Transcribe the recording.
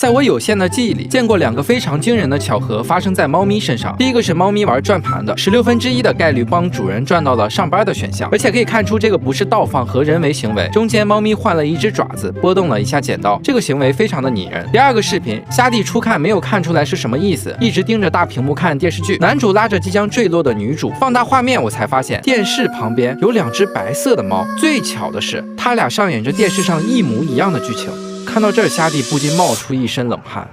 在我有限的记忆里，见过2个非常惊人的巧合发生在猫咪身上。第一个是猫咪玩转盘的，16%的概率帮主人转到了上班的选项，而且可以看出这个不是倒放和人为行为。中间猫咪换了一只爪子，拨动了一下剪刀，这个行为非常的拟人。第二个视频，虾弟初看没有看出来是什么意思，一直盯着大屏幕看电视剧，男主拉着即将坠落的女主，放大画面我才发现电视旁边有2只白色的猫。最巧的是，他俩上演着电视上一模一样的剧情。看到这儿，虾弟不禁冒出一身冷汗。